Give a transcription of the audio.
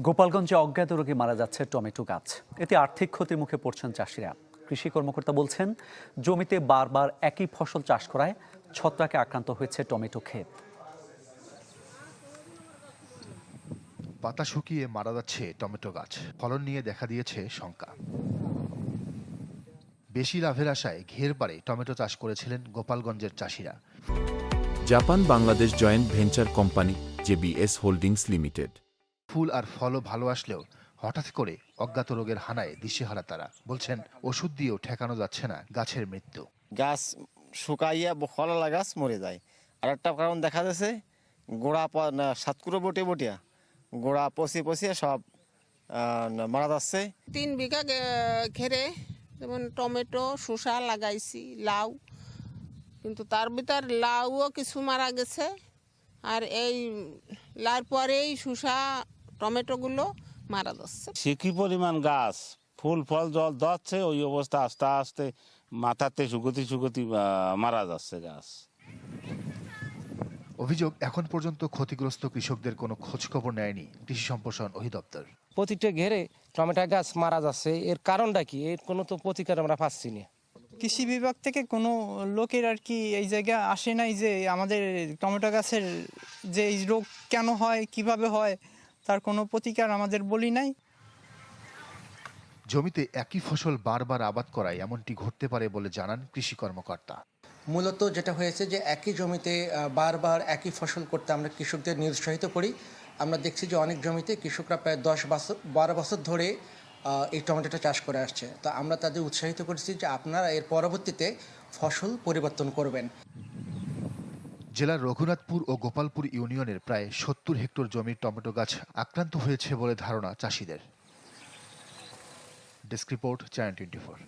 গোপালগঞ্জে অজ্ঞাত রোগে মারা যাচ্ছে টমেটো গাছ। এতে আর্থিক ক্ষতির মুখে পড়ছেন চাষিরা। কৃষি কর্মকর্তা বলছেন, জমিতে বারবার একই ফসল চাষ করায় ছত্রাকে আক্রান্ত হয়েছে টমেটো ক্ষেত। পাতা শুকিয়ে মারা যাচ্ছে টমেটো গাছ। ফলন নিয়ে দেখা দিয়েছে শঙ্কা। বেশি লাভের আশায় ঘের পাড়ে টমেটো চাষ করেছিলেন গোপালগঞ্জের চাষিরা। Japan Bangladesh joint venture company JBS holdings limited. ফুল আর ফলও ভালো আসলেও হঠাৎ করে অজ্ঞাত রোগের হানায় দিশেহারা তারা। বলছেন, ওষুধ দিয়েও ঠেকানো যাচ্ছে না গাছের মৃত্যু। গাছ শুকাইয়া ফললা গাছ মরে যায়। আর একটা কারণ দেখা যাচ্ছে, গোড়া সাতকুড়ো বটিয়া গোড়া পচিয়ে সব মারা যাচ্ছে। 3 বিঘা ঘেরে যেমন টমেটো শসা লাগাইছি, লাউ, কিন্তু তার ভিতর লাউও কিছু মারা গেছে। আর এই লাউর পরেই শসা টমেটোগুলো মারা যাচ্ছে। সে কি পরিমাণ গাছ ফুল ফল জল যাচ্ছে, ওই অবস্থা আস্তে আস্তে মাথাতে শুকতি মারা যাচ্ছে গাছ। অভিযোগ, এখন পর্যন্ত ক্ষতিগ্রস্ত কৃষকদের কোনো খোঁজখবর নেয়নি কৃষি সম্প্রসারণ অধিদপ্তর। প্রতিটা ঘেরে টমেটো গাছ মারা যাচ্ছে, এর কারণটা কি? এর কোনো তো প্রতিকার আমরা পাচ্ছি না। কৃষি বিভাগ থেকে কোনো লোকের আর কি এই জায়গা আসে নাই যে আমাদের টমেটো গাছের যে এই রোগ কেন হয়, কিভাবে হয়, তার কোনো প্রতিকার আমাদের বলি নাই। জমিতে একই ফসল বারবার আবাদ করায় এমনটি ঘটতে পারে বলে জানান কৃষি কর্মকর্তা। মূলত যেটা হয়েছে যে একই জমিতে বারবার একই ফসল করতে আমরা কৃষকদের নিরুৎসাহিত করি। আমরা দেখছি যে অনেক জমিতে কৃষকরা প্রায় 10-12 বছর ধরে এই টমেটোটা চাষ করে আসছে। তো আমরা তাদের উৎসাহিত করেছি যে আপনারা এর পরবর্তীতে ফসল পরিবর্তন করবেন। জেলার রঘুনাথপুর ও গোপালপুর ইউনিয়নের প্রায় 70 হেক্টর জমির টমেটো গাছ আক্রান্ত হয়েছে বলে ধারণা চাষিদের। Desk report, channel 24।